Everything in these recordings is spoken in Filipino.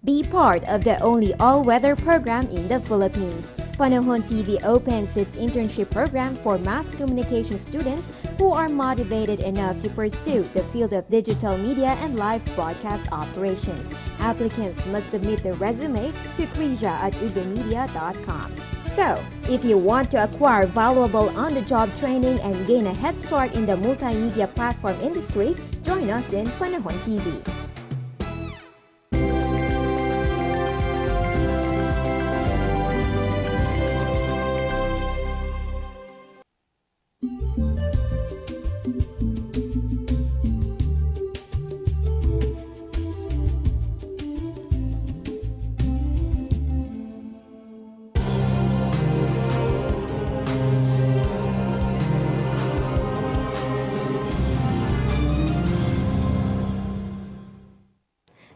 Be part of the only all-weather program in the Philippines. Panahon TV opens its internship program for mass communication students who are motivated enough to pursue the field of digital media and live broadcast operations. Applicants must submit their resume to quija@ubemedia.com. So, if you want to acquire valuable on-the-job training and gain a head start in the multimedia platform industry, join us in Panahon TV.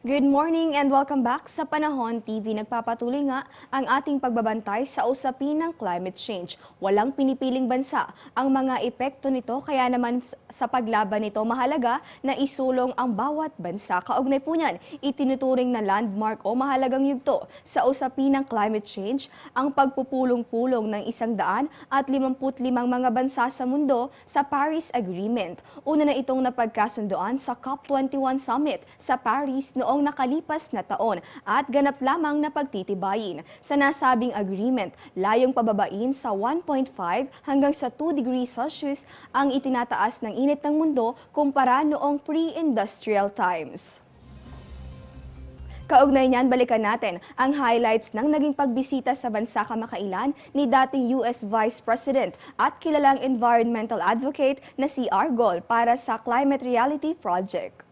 Good morning and welcome back sa Panahon TV. Nagpapatuloy nga ang ating pagbabantay sa usapin ng climate change. Walang pinipiling bansa ang mga epekto nito, kaya naman sa paglaban nito mahalaga na isulong ang bawat bansa. Kaugnay po niyan, itinuturing na landmark o mahalagang yugto sa usapin ng climate change ang pagpupulong-pulong ng 155 mga bansa sa mundo sa Paris Agreement. Una na itong napagkasundoan sa COP21 Summit sa Paris noong nakalipas na taon at ganap lamang na pagtitibayin. Sa nasabing agreement, layong pababain sa 1.5 hanggang sa 2 degrees Celsius ang itinataas ng init ng mundo kumpara noong pre-industrial times. Kaugnay niyan, balikan natin ang highlights ng naging pagbisita sa bansa kamakailan ni dating US Vice President at kilalang environmental advocate na si Argol para sa Climate Reality Project.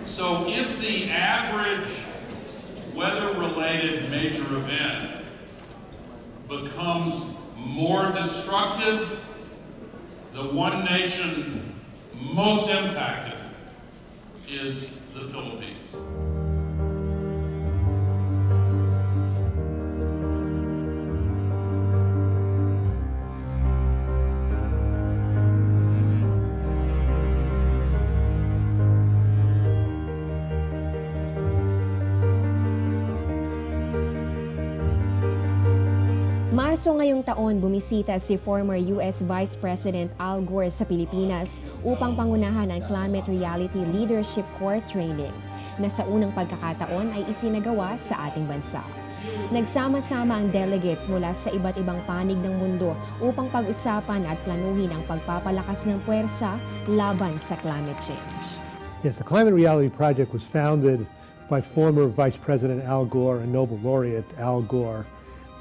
So if the average weather-related major event becomes more destructive, the one nation most impacted is the Philippines. Marso ngayong taon, bumisita si former US Vice President Al Gore sa Pilipinas upang pangunahan ang Climate Reality Leadership Core Training na sa unang pagkakataon ay isinagawa sa ating bansa. Nagsama-sama ang delegates mula sa iba't ibang panig ng mundo upang pag-usapan at planuhin ang pagpapalakas ng puwersa laban sa climate change. Yes, the Climate Reality Project was founded by former Vice President Al Gore and Nobel Laureate Al Gore.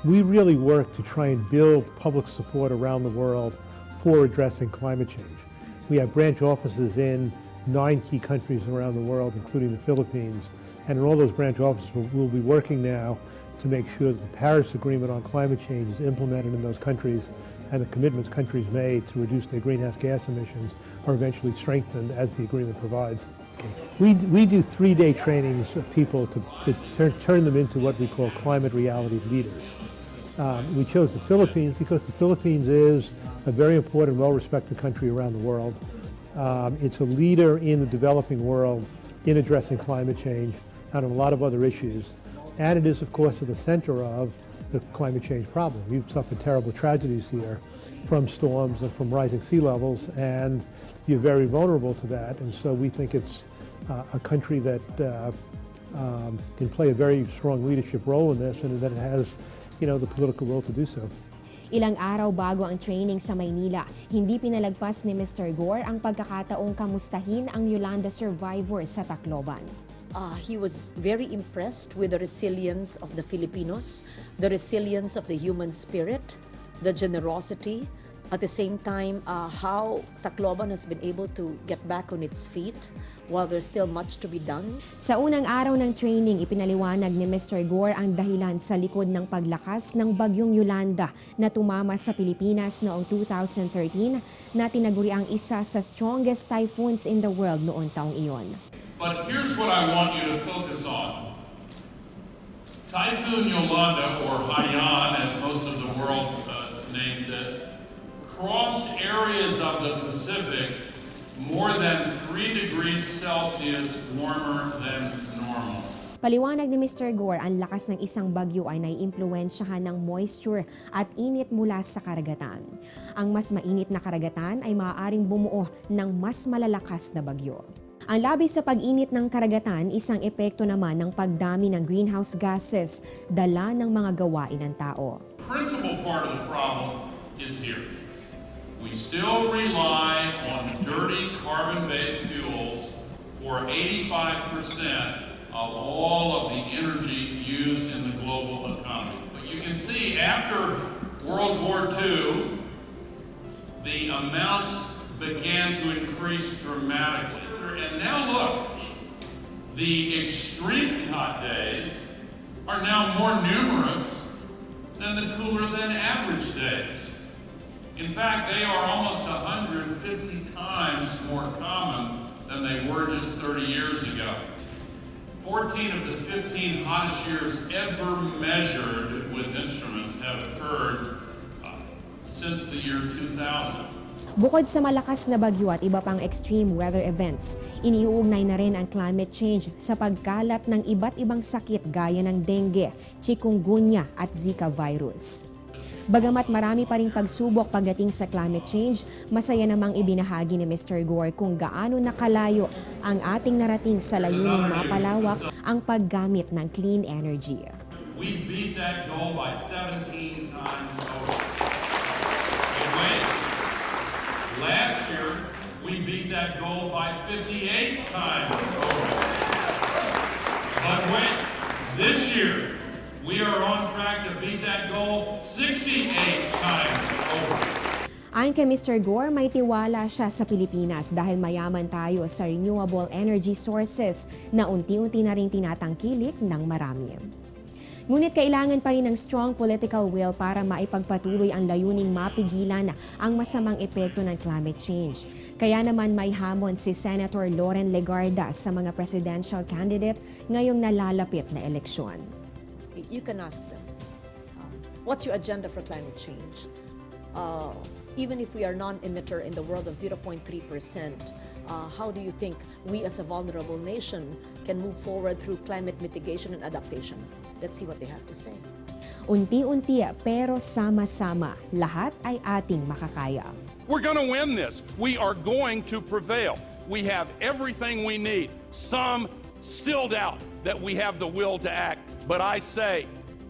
We really work to try and build public support around the world for addressing climate change. We have branch offices in 9 key countries around the world, including the Philippines. And in all those branch offices, we'll be working now to make sure that the Paris Agreement on climate change is implemented in those countries and the commitments countries made to reduce their greenhouse gas emissions are eventually strengthened as the agreement provides. We do 3-day trainings of people to turn them into what we call climate reality leaders. We chose the Philippines because the Philippines is a very important, well-respected country around the world. It's a leader in the developing world in addressing climate change and a lot of other issues. And it is, of course, at the center of the climate change problem. We've suffered terrible tragedies here from storms and from rising sea levels, and you're very vulnerable to that. And so we think it's a country that can play a very strong leadership role in this, and that it has the political will to do so. Ilang araw bago ang training sa Maynila, hindi pinalagpas ni Mr. Gore ang pagkakataong kamustahin ang Yolanda survivors sa Tacloban. He was very impressed with the resilience of the Filipinos, the resilience of the human spirit, the generosity, at the same time how Tacloban has been able to get back on its feet while there's still much to be done. Sa unang araw ng training, ipinaliwanag ni Mr. Gore ang dahilan sa likod ng paglakas ng bagyong Yolanda na tumama sa Pilipinas noong 2013 na tinaguri ang isa sa strongest typhoons in the world noong taong iyon. But here's what I want you to focus on. Typhoon Yolanda, or Haiyan as most of the world names it, crossed areas of the Pacific more than 3 degrees Celsius warmer than normal. Paliwanag ni Mr. Gore, ang lakas ng isang bagyo ay naiimpluwensyahan ng moisture at init mula sa karagatan. Ang mas mainit na karagatan ay maaaring bumuo ng mas malalakas na bagyo. Ang labis sa pag-init ng karagatan, isang epekto naman ng pagdami ng greenhouse gases, dala ng mga gawain ng tao. Principal part of the problem is here. We still rely on dirty carbon-based fuels for 85% of all of the energy used in the global economy. But you can see after World War II, the amounts began to increase dramatically. And now look, the extremely hot days are now more numerous than the cooler than average days. In fact, they are almost 150 times more common than they were just 30 years ago. 14 of the 15 hottest years ever measured with instruments have occurred since the year 2000. Bukod sa malakas na bagyo at iba pang extreme weather events, iniuugnay na rin ang climate change sa pagkalat ng iba't ibang sakit gaya ng dengue, chikungunya at Zika virus. Bagamat marami pa ring pagsubok pagdating sa climate change, masaya namang ibinahagi ni Mr. Gore kung gaano nakalayo ang ating narating sa layuning mapalawak ang paggamit ng clean energy. We beat that goal by 17 times over. And wait, last year we beat that goal by 58 times over. But wait, this year we are on track to beat that goal 68 times over. Ayon kay Mr. Gore, may tiwala siya sa Pilipinas dahil mayaman tayo sa renewable energy sources na unti-unti na rin tinatangkilik ng marami. Ngunit kailangan pa rin ng strong political will para maipagpatuloy ang layuning mapigilan ang masamang epekto ng climate change. Kaya naman may hamon si Senator Loren Legarda sa mga presidential candidate ngayong nalalapit na eleksyon. You can ask them, what's your agenda for climate change? Even if we are non-emitter in the world of 0.3%, how do you think we as a vulnerable nation can move forward through climate mitigation and adaptation? Let's see what they have to say. Unti-unti pero sama-sama, lahat ay ating makakaya. We're going to win this. We are going to prevail. We have everything we need. Some still doubt that we have the will to act. But I say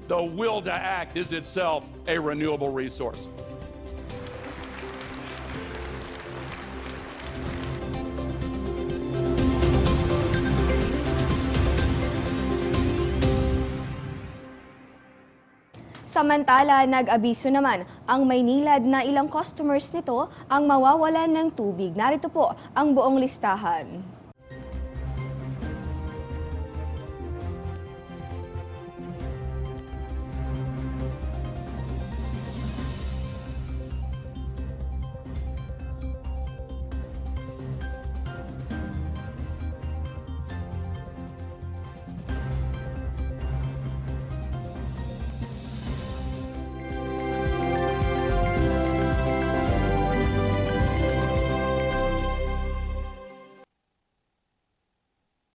the will to act is itself a renewable resource. Samantala, nag-abiso naman ang Maynilad na ilang customers nito ang mawawalan ng tubig. Narito po ang buong listahan.